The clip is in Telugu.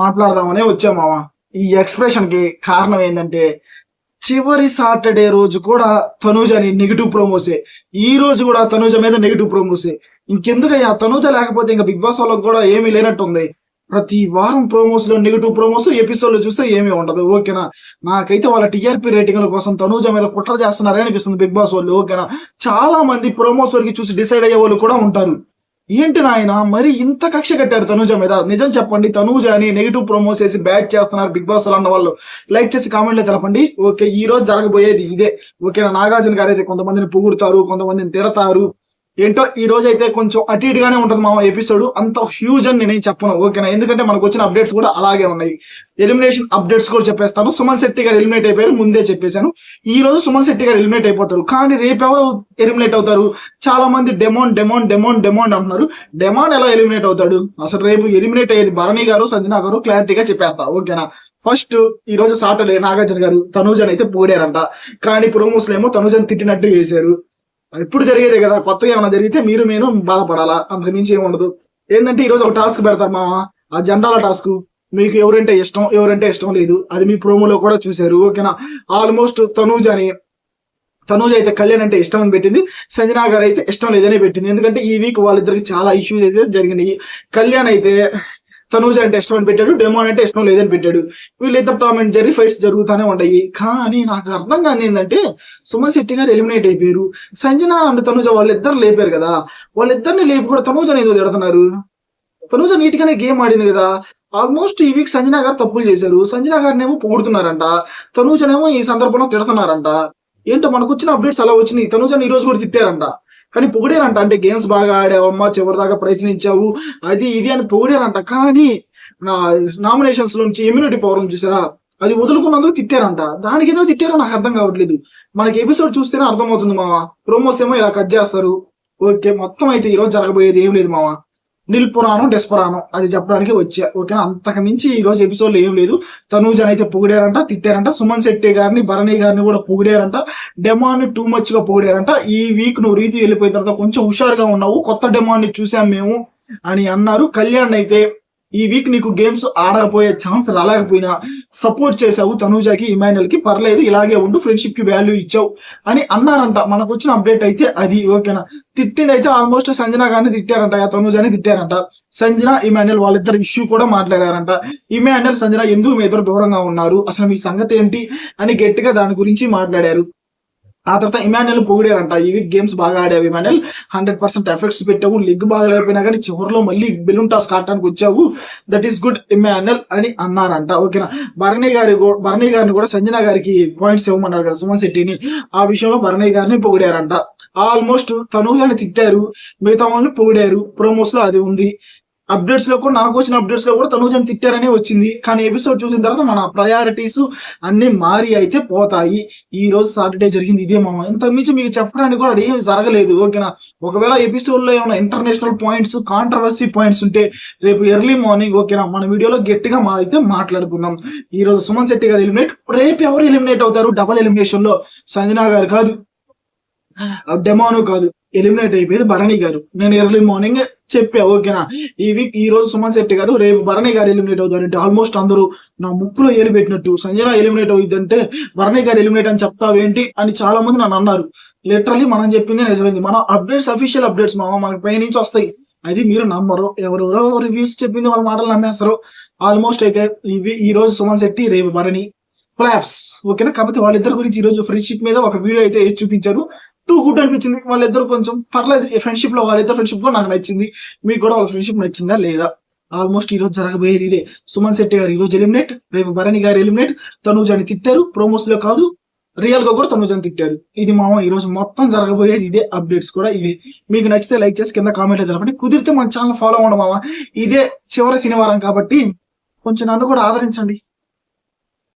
మాట్లాడదామనే వచ్చాం మామ. ఈ ఎక్స్ప్రెషన్ కి కారణం ఏంటంటే చివరి సాటర్డే రోజు కూడా తనూజ అని నెగిటివ్ ప్రోమోసే, ఈ రోజు కూడా తనూజ మీద నెగిటివ్ ప్రోమోసే. ఇంకెందుకయ్యా తనూజ లేకపోతే ఇంకా బిగ్ బాస్ వాళ్ళకి కూడా ఏమీ లేనట్టుంది. ప్రతి వారం ప్రోమోస్ లో నెగిటివ్ ప్రోమోస్, ఎపిసోడ్ లో చూస్తే ఏమీ ఉండదు. ఓకేనా, నాకైతే వాళ్ళ టీఆర్పీ రేటింగ్ల కోసం తనూజ మీద కుట్ర చేస్తున్నారని అనిపిస్తుంది బిగ్ బాస్ వాళ్ళు. ఓకేనా, చాలా మంది ప్రోమోస్ వరకు చూసి డిసైడ్ అయ్యే వాళ్ళు కూడా ఉంటారు. ఏంటి నాయన మరి ఇంత కక్ష కట్టారు తనూజ మీద? నిజం చెప్పండి, తనూజ అని నెగిటివ్ ప్రోమోస్ చేసి బ్యాట్ చేస్తున్నారు బిగ్ బాస్ అన్న వాళ్ళు లైక్ చేసి కామెంట్ లో తెలపండి. ఓకే, ఈ రోజు జరగబోయేది ఇదే. ఓకేనా, నాగార్జున గారు అయితే కొంతమందిని పొగుడుతారు, కొంతమందిని తిడతారు. ఏంటో ఈ రోజు అయితే కొంచెం అటు ఇటుగానే ఉంటుంది మా ఎపిసోడ్. అంత హ్యూజ్ అని నేను చెప్పను. ఓకేనా, ఎందుకంటే మనకు వచ్చిన అప్డేట్స్ కూడా అలాగే ఉన్నాయి. ఎలిమినేషన్ అప్డేట్స్ కూడా చెప్పేస్తాను. సుమన్ శెట్టి గారు ఎలిమినేట్ అయిపోయారు, ముందే చెప్పేశాను. ఈ రోజు సుమన్ శెట్టి గారు ఎలిమినేట్ అయిపోతారు. కానీ రేపు ఎవరు ఎలిమినేట్ అవుతారు? చాలా మంది డెమాన్ డెమాన్ డెమాన్ డెమాన్ అంటున్నారు. డెమాన్ ఎలా ఎలిమినేట్ అవుతాడు? అసలు రేపు ఎలిమినేట్ అయ్యేది భరణి గారు, సంజన గారు క్లారిటీగా చెప్పేస్తా. ఓకేనా, ఫస్ట్ ఈ రోజు సాటర్డే నాగార్జున గారు తనూజన్ అయితే పోడారంట. కానీ ప్రోమోస్ లో ఏమో తనూజన్ తిట్టినట్టు చేశారు. ఇప్పుడు జరిగేదే కదా, కొత్తగా ఏమైనా జరిగితే నేను బాధపడాలా, అంతకు మించి ఏమి ఉండదు. ఏంటంటే ఈ రోజు ఒక టాస్క్ పెడతారు మామ, ఆ జెండాల టాస్క్. మీకు ఎవరంటే ఇష్టం, ఎవరంటే ఇష్టం లేదు, అది మీ ప్రోమోలో కూడా చూశారు. ఓకేనా, ఆల్మోస్ట్ తనూజ అయితే కళ్యాణ్ అంటే ఇష్టం అని పెట్టింది, సంజనా గారు అయితే ఇష్టం లేదని పెట్టింది. ఎందుకంటే ఈ వీక్ వాళ్ళిద్దరికి చాలా ఇష్యూస్ అయితే జరిగినాయి. కళ్యాణ్ అయితే తనూజ అంటే ఇష్టం అని పెట్టాడు, డెమాన్ అంటే ఇష్టం లేదని పెట్టాడు. వీళ్ళిద్దరు టామ్ అండ్ జెర్రీ ఫైట్స్ జరుగుతూనే ఉంటాయి. కానీ నాకు అర్థం కాని ఏంటంటే సుమన్ శెట్టి గారు ఎలిమినేట్ అయిపోయారు, సంజన అండ్ తనూజ వాళ్ళిద్దరు లేపారు కదా, వాళ్ళిద్దరిని లేపి కూడా తనూజని ఏదో తిడుతున్నారు. తనూజ నీట్ గానే గేమ్ ఆడింది కదా. ఆల్మోస్ట్ ఈ వీక్ సంజన గారు తప్పులు చేశారు, సంజన గారిని ఏమో పొగుడుతున్నారంట, తనూజనేమో ఈ సందర్భంలో తిడుతున్నారంట. ఏంటో మనకు వచ్చిన అప్డేట్స్ అలా వచ్చినాయి. తనూజని ఈ రోజు కూడా తిట్టారంట, కానీ పొగిడారంట. అంటే గేమ్స్ బాగా ఆడావమ్మా, చివరిదాకా ప్రయత్నించావు, అది ఇది అని పొగిడారంట. కానీ నా నామినేషన్స్ నుంచి ఇమ్యూనిటీ పవర్ చూసారా, అది వదులుకున్నందుకు తిట్టారంట. దానికి ఏదో తిట్టారో నాకు అర్థం కావట్లేదు. మనకి ఎపిసోడ్ చూస్తేనే అర్థమవుతుంది మామ. ప్రోమోస్ ఏమో ఇలా కట్ చేస్తారు. ఓకే, మొత్తం అయితే ఈ రోజు జరగబోయేది ఏం లేదు మామ, నిల్పురాణం డెస్పరానం అది చెప్పడానికి వచ్చా. ఓకేనా, అంతకు మించి ఈ రోజు ఎపిసోడ్ లో ఏం లేదు. తనూజన్ అయితే పొగిడారంట, తిట్టారంట. సుమన్ శెట్టి గారిని, భరణి గారిని కూడా పొగిడారంట. డెమాన్ టూ మచ్ గా పొగిడారంట. ఈ వీక్ నువ్వు రీతి వెళ్ళిపోయిన తర్వాత కొంచెం హుషారుగా ఉన్నావు, కొత్త డెమాన్ ని చూసాం మేము అని అన్నారు. కళ్యాణ్ అయితే ఈ వీక్ నీకు గేమ్స్ ఆడకపోయే ఛాన్స్ రాలేకపోయినా సపోర్ట్ చేసావు తనూజకి, ఇమాన్యుల్ కి, పర్లేదు ఇలాగే ఉండు, ఫ్రెండ్షిప్ కి వాల్యూ ఇచ్చావు అని అన్నారంట. మనకు వచ్చిన అప్డేట్ అయితే అది. ఓకేనా, తిట్టింది అయితే ఆల్మోస్ట్ సంజన గారిని తిట్టారంట, తనూజని తిట్టారంట. సంజన ఇమాన్యుల్ వాళ్ళిద్దరు ఇష్యూ కూడా మాట్లాడారంట. ఇమాన్యుల్ సంజన ఎందుకు మీ ఇద్దరు దూరంగా ఉన్నారు, అసలు మీ సంగతి ఏంటి అని గట్టిగా దాని గురించి మాట్లాడారు. ఆ తర్వాత ఇమాన్యుల్ పొగిడారంట, ఈ వీక్ గేమ్స్ బాగా ఆడావు ఇమాన్యుల్, 100% ఎఫెక్ట్స్ పెట్టావు, లిగ్ బాగా లేకపోయినా కానీ చివరిలో మళ్ళీ బెలూన్ టాస్ కావడానికి వచ్చావు, దట్ ఈస్ గుడ్ ఇమాన్యుల్ అని అన్నారంట. ఓకేనా, భరణి గారిని కూడా సంజన గారికి పాయింట్స్ ఇవ్వమన్నారు కదా సుమన్ శెట్టిని, ఆ విషయంలో భరణి గారిని పొగిడారంట. ఆల్మోస్ట్ తనూజని తిట్టారు, మిగతా వాళ్ళని పొగిడారు. ప్రోమోస్ లో అది ఉంది. అప్డేట్స్ లో కూడా, నాకు వచ్చిన అప్డేట్స్ లో కూడా తనూజని తిట్టారనే వచ్చింది. కానీ ఎపిసోడ్ చూసిన తర్వాత మన ప్రయారిటీస్ అన్ని మారి అయితే పోతాయి. ఈ రోజు సాటర్డే జరిగింది ఇదే మామ, ఇంతకు మించి మీకు చెప్పడానికి కూడా ఏం జరగలేదు. ఓకేనా, ఒకవేళ ఎపిసోడ్ లో ఏమైనా ఇంటర్నేషనల్ పాయింట్స్, కాంట్రవర్సీ పాయింట్స్ ఉంటే రేపు ఎర్లీ మార్నింగ్ ఓకేనా మన వీడియోలో గట్టిగా అయితే మాట్లాడుకుందాం. ఈ రోజు సుమన్ శెట్టి గారు ఎలిమినేట్, రేపు ఎవరు ఎలిమినేట్ అవుతారు? డబల్ ఎలిమినేషన్ లో సంజనా గారు కాదు, డెమాను కాదు, ఎలిమినేట్ అయిపోయేది భరణి గారు. నేను ఎర్లీ మార్నింగ్ చెప్పా. ఓకేనా, ఈ రోజు సుమన్ శెట్టి గారు, రేపు భరణి గారు ఎలిమినేట్ అవుతారంటే ఆల్మోస్ట్ అందరూ నా ముక్కులో ఏలు పెట్టినట్టు, సంజన ఎలిమినేట్ అవుతుందంటే భరణి గారు ఎలిమినేట్ అని చెప్తావేంటి అని చాలా మంది నన్ను అన్నారు. లిటరల్లీ మనం చెప్పింది నిజమైంది. మన అప్డేట్స్ అఫీషియల్ అప్డేట్స్ మామ, మనకి పై నుంచి వస్తాయి. అది మీరు నమ్మరు, ఎవరెవరో రివ్యూస్ చెప్పింది వాళ్ళ మాటలు నమ్మేస్తారు. ఆల్మోస్ట్ అయితే ఈ రోజు సుమన్ శెట్టి, రేపు భరణి క్లాప్స్. ఓకేనా, కాకపోతే వాళ్ళిద్దరి గురించి ఈ రోజు ఫ్రెండ్షిప్ మీద ఒక వీడియో అయితే వేసి చూపించారు. టూ గుడ్ అనిపించింది. వాళ్ళిద్దరు కొంచెం పర్లేదు ఫ్రెండ్షిప్ లో, వాళ్ళిద్దరు ఫ్రెండ్షిప్ కూడా నాకు నచ్చింది. మీకు కూడా వాళ్ళ ఫ్రెండ్షిప్ నచ్చిందా లేదా? ఆల్మోస్ట్ ఈ రోజు జరగబోయేది ఇదే. సుమన్ శెట్టి గారు ఈ రోజు ఎలిమినేట్, రేపు భరణి గారు ఎలిమినేట్. తనూజని తిట్టారు, ప్రోమోస్ లో కాదు రియల్ గా కూడా తనూజని తిట్టారు. ఇది మామ ఈ రోజు మొత్తం జరగబోయేది ఇదే. అప్డేట్స్ కూడా ఇవి. మీకు నచ్చితే లైక్ చేసి కింద కామెంట్ తెలపండి. కుదిరితే మన ఛానల్ ఫాలో అవ్వండి మామ. ఇదే చివరి శనివారం కాబట్టి కొంచెం నన్ను కూడా ఆదరించండి.